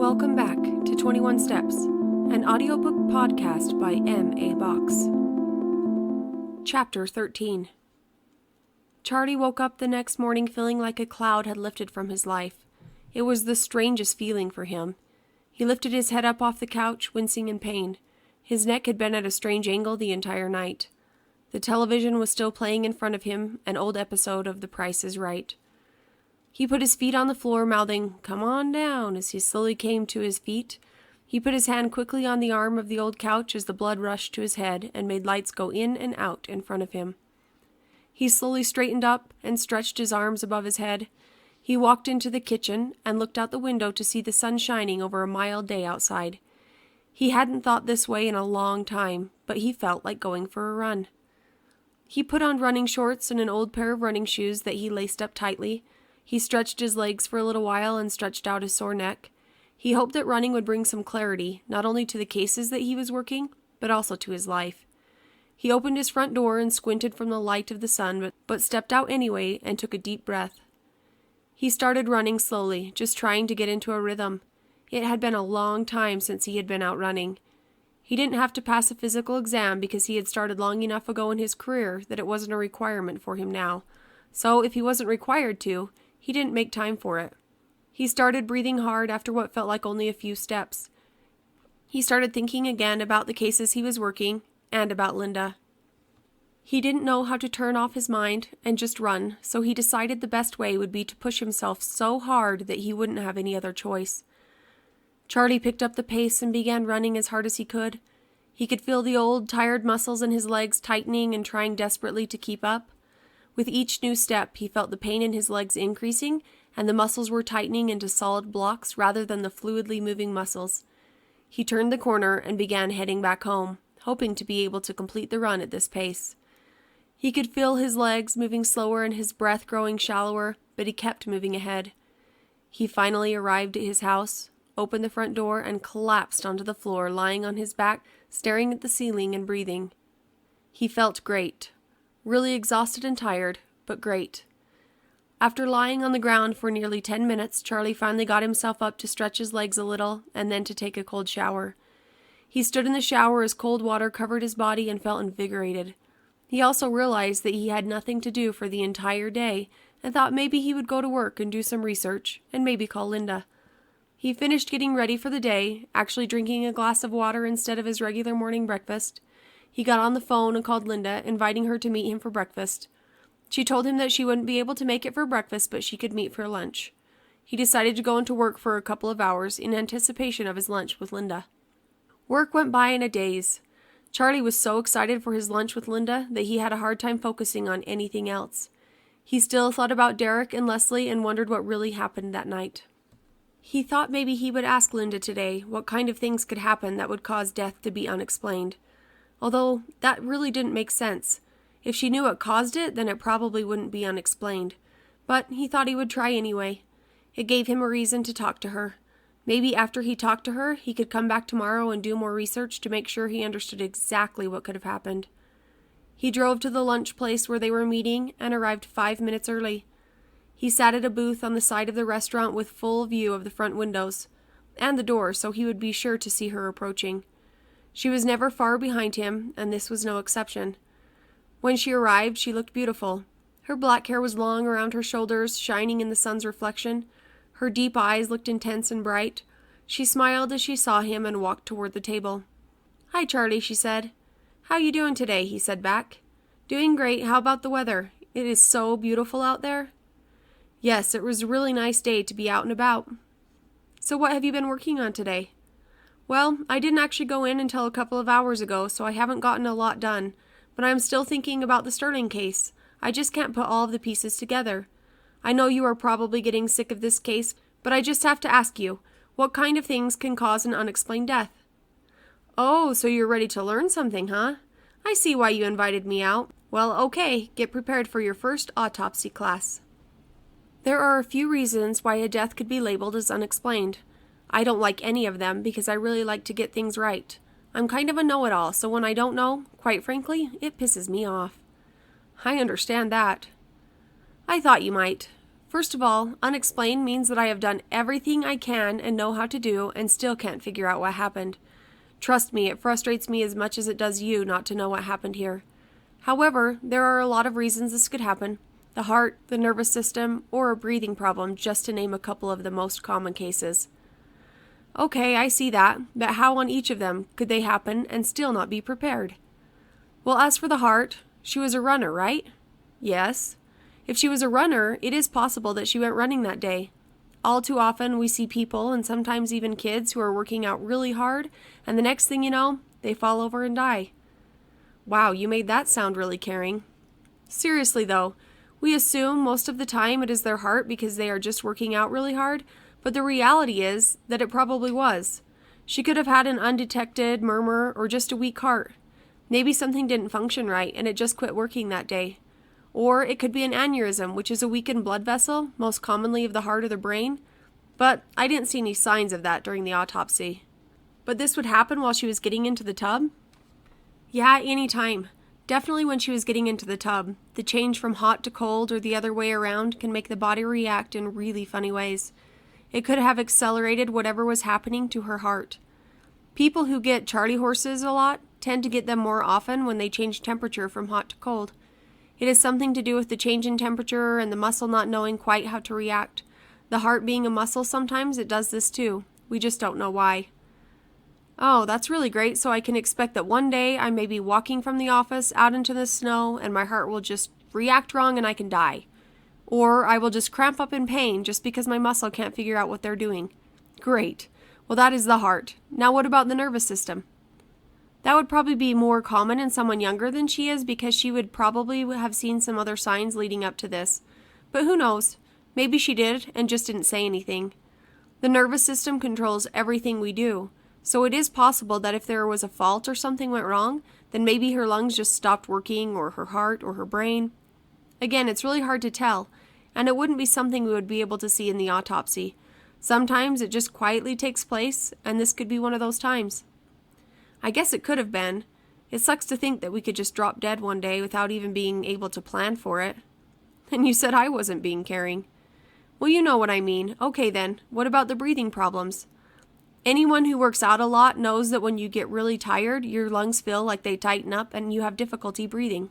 Welcome back to 21 Steps, an audiobook podcast by M.A. Box. Chapter 13. Charlie woke up the next morning feeling like a cloud had lifted from his life. It was the strangest feeling for him. He lifted his head up off the couch, wincing in pain. His neck had been at a strange angle the entire night. The television was still playing in front of him, an old episode of The Price is Right. He put his feet on the floor, mouthing, "Come on down," as he slowly came to his feet. He put his hand quickly on the arm of the old couch as the blood rushed to his head and made lights go in and out in front of him. He slowly straightened up and stretched his arms above his head. He walked into the kitchen and looked out the window to see the sun shining over a mild day outside. He hadn't thought this way in a long time, but he felt like going for a run. He put on running shorts and an old pair of running shoes that he laced up tightly. He stretched his legs for a little while and stretched out his sore neck. He hoped that running would bring some clarity, not only to the cases that he was working, but also to his life. He opened his front door and squinted from the light of the sun, but stepped out anyway and took a deep breath. He started running slowly, just trying to get into a rhythm. It had been a long time since he had been out running. He didn't have to pass a physical exam because he had started long enough ago in his career that it wasn't a requirement for him now. So if he wasn't required to, he didn't make time for it. He started breathing hard after what felt like only a few steps. He started thinking again about the cases he was working and about Linda. He didn't know how to turn off his mind and just run, so he decided the best way would be to push himself so hard that he wouldn't have any other choice. Charlie picked up the pace and began running as hard as he could. He could feel the old, tired muscles in his legs tightening and trying desperately to keep up. With each new step, he felt the pain in his legs increasing, and the muscles were tightening into solid blocks rather than the fluidly moving muscles. He turned the corner and began heading back home, hoping to be able to complete the run at this pace. He could feel his legs moving slower and his breath growing shallower, but he kept moving ahead. He finally arrived at his house, opened the front door, and collapsed onto the floor, lying on his back, staring at the ceiling and breathing. He felt great. Really exhausted and tired, but great. After lying on the ground for nearly 10 minutes, Charlie finally got himself up to stretch his legs a little and then to take a cold shower. He stood in the shower as cold water covered his body and felt invigorated. He also realized that he had nothing to do for the entire day and thought maybe he would go to work and do some research and maybe call Linda. He finished getting ready for the day, actually drinking a glass of water instead of his regular morning breakfast. He got on the phone and called Linda, inviting her to meet him for breakfast. She told him that she wouldn't be able to make it for breakfast, but she could meet for lunch. He decided to go into work for a couple of hours in anticipation of his lunch with Linda. Work went by in a daze. Charlie was so excited for his lunch with Linda that he had a hard time focusing on anything else. He still thought about Derrick and Leslie and wondered what really happened that night. He thought maybe he would ask Linda today what kind of things could happen that would cause death to be unexplained. Although, that really didn't make sense. If she knew what caused it, then it probably wouldn't be unexplained. But he thought he would try anyway. It gave him a reason to talk to her. Maybe after he talked to her, he could come back tomorrow and do more research to make sure he understood exactly what could have happened. He drove to the lunch place where they were meeting and arrived 5 minutes early. He sat at a booth on the side of the restaurant with full view of the front windows and the door, so he would be sure to see her approaching. She was never far behind him, and this was no exception. When she arrived, she looked beautiful. Her black hair was long around her shoulders, shining in the sun's reflection. Her deep eyes looked intense and bright. She smiled as she saw him and walked toward the table. "Hi, Charlie," she said. "How you doing today?" he said back. "Doing great. How about the weather? It is so beautiful out there." "Yes, it was a really nice day to be out and about." "So what have you been working on today?" "Well, I didn't actually go in until a couple of hours ago, so I haven't gotten a lot done. But I'm still thinking about the Sterling case. I just can't put all of the pieces together. I know you are probably getting sick of this case, but I just have to ask you, what kind of things can cause an unexplained death?" "Oh, so you're ready to learn something, huh? I see why you invited me out. Well, okay, get prepared for your first autopsy class." There are a few reasons why a death could be labeled as unexplained. I don't like any of them because I really like to get things right. I'm kind of a know-it-all, so when I don't know, quite frankly, it pisses me off. I understand that. I thought you might. First of all, unexplained means that I have done everything I can and know how to do and still can't figure out what happened. Trust me, it frustrates me as much as it does you not to know what happened here. However, there are a lot of reasons this could happen. The heart, the nervous system, or a breathing problem, just to name a couple of the most common cases. Okay, I see that, but how on each of them could they happen and still not be prepared? Well, as for the heart, she was a runner, right? Yes. If she was a runner, it is possible that she went running that day. All too often, we see people, and sometimes even kids, who are working out really hard, and the next thing you know, they fall over and die. Wow, you made that sound really caring. Seriously though, we assume most of the time it is their heart because they are just working out really hard, but the reality is that it probably was. She could have had an undetected murmur or just a weak heart. Maybe something didn't function right and it just quit working that day. Or it could be an aneurysm, which is a weakened blood vessel, most commonly of the heart or the brain. But I didn't see any signs of that during the autopsy. But this would happen while she was getting into the tub? Yeah, any time. Definitely when she was getting into the tub. The change from hot to cold or the other way around can make the body react in really funny ways. It could have accelerated whatever was happening to her heart. People who get Charlie horses a lot tend to get them more often when they change temperature from hot to cold. It has something to do with the change in temperature and the muscle not knowing quite how to react. The heart being a muscle, sometimes it does this too. We just don't know why. Oh, that's really great, so I can expect that one day I may be walking from the office out into the snow and my heart will just react wrong and I can die. Or I will just cramp up in pain just because my muscle can't figure out what they're doing. Great. Well, that is the heart. Now what about the nervous system? That would probably be more common in someone younger than she is because she would probably have seen some other signs leading up to this. But who knows? Maybe she did and just didn't say anything. The nervous system controls everything we do. So it is possible that if there was a fault or something went wrong, then maybe her lungs just stopped working, or her heart, or her brain. Again, it's really hard to tell, and it wouldn't be something we would be able to see in the autopsy. Sometimes it just quietly takes place, and this could be one of those times. I guess it could have been. It sucks to think that we could just drop dead one day without even being able to plan for it. And you said I wasn't being caring. Well, you know what I mean. Okay then, what about the breathing problems? Anyone who works out a lot knows that when you get really tired, your lungs feel like they tighten up and you have difficulty breathing.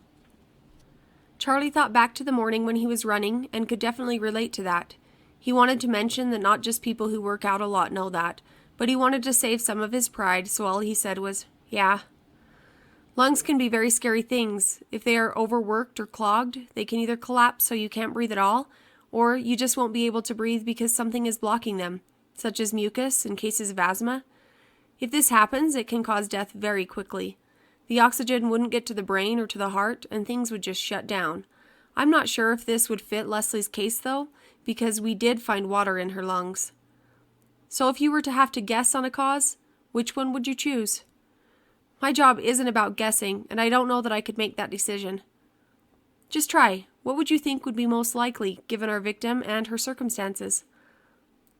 Charlie thought back to the morning when he was running and could definitely relate to that. He wanted to mention that not just people who work out a lot know that, but he wanted to save some of his pride, so all he said was, yeah. Lungs can be very scary things. If they are overworked or clogged, they can either collapse so you can't breathe at all, or you just won't be able to breathe because something is blocking them, such as mucus in cases of asthma. If this happens, it can cause death very quickly. The oxygen wouldn't get to the brain or to the heart, and things would just shut down. I'm not sure if this would fit Leslie's case, though, because we did find water in her lungs. So if you were to have to guess on a cause, which one would you choose? My job isn't about guessing, and I don't know that I could make that decision. Just try. What would you think would be most likely, given our victim and her circumstances?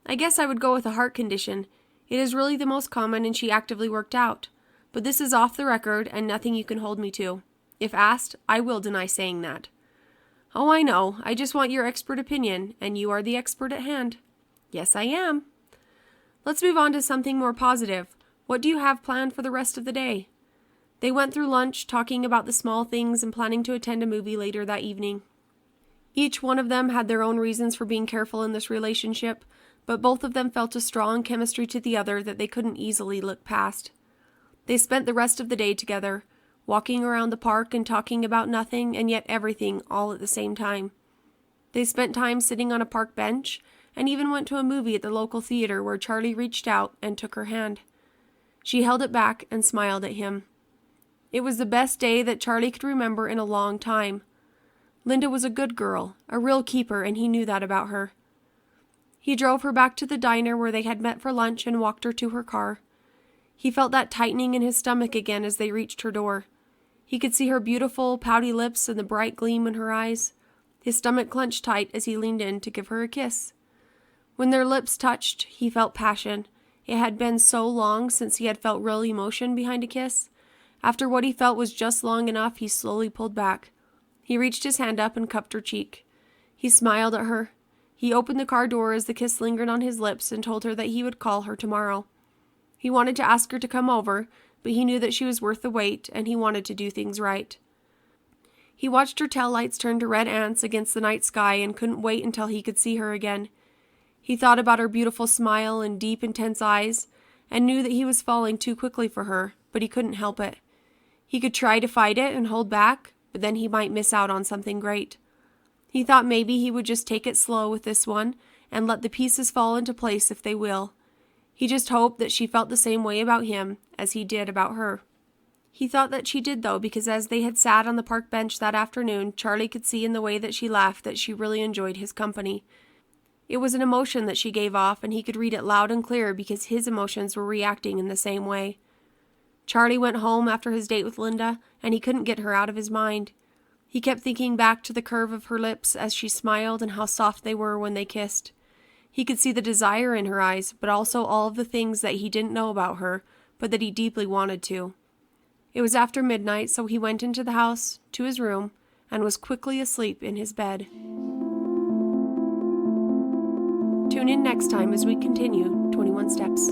I guess I would go with a heart condition. It is really the most common and she actively worked out. But this is off the record and nothing you can hold me to. If asked, I will deny saying that. Oh, I know. I just want your expert opinion, and you are the expert at hand. Yes, I am. Let's move on to something more positive. What do you have planned for the rest of the day? They went through lunch, talking about the small things and planning to attend a movie later that evening. Each one of them had their own reasons for being careful in this relationship, but both of them felt a strong chemistry to the other that they couldn't easily look past. They spent the rest of the day together, walking around the park and talking about nothing and yet everything all at the same time. They spent time sitting on a park bench and even went to a movie at the local theater where Charlie reached out and took her hand. She held it back and smiled at him. It was the best day that Charlie could remember in a long time. Linda was a good girl, a real keeper, and he knew that about her. He drove her back to the diner where they had met for lunch and walked her to her car. He felt that tightening in his stomach again as they reached her door. He could see her beautiful, pouty lips and the bright gleam in her eyes. His stomach clenched tight as he leaned in to give her a kiss. When their lips touched, he felt passion. It had been so long since he had felt real emotion behind a kiss. After what he felt was just long enough, he slowly pulled back. He reached his hand up and cupped her cheek. He smiled at her. He opened the car door as the kiss lingered on his lips and told her that he would call her tomorrow. He wanted to ask her to come over, but he knew that she was worth the wait, and he wanted to do things right. He watched her taillights turn to red ants against the night sky and couldn't wait until he could see her again. He thought about her beautiful smile and deep, intense eyes, and knew that he was falling too quickly for her, but he couldn't help it. He could try to fight it and hold back, but then he might miss out on something great. He thought maybe he would just take it slow with this one and let the pieces fall into place if they will. He just hoped that she felt the same way about him as he did about her. He thought that she did, though, because as they had sat on the park bench that afternoon, Charlie could see in the way that she laughed that she really enjoyed his company. It was an emotion that she gave off, and he could read it loud and clear because his emotions were reacting in the same way. Charlie went home after his date with Linda, and he couldn't get her out of his mind. He kept thinking back to the curve of her lips as she smiled and how soft they were when they kissed. He could see the desire in her eyes, but also all of the things that he didn't know about her, but that he deeply wanted to. It was after midnight, so he went into the house, to his room, and was quickly asleep in his bed. Tune in next time as we continue 21 Steps.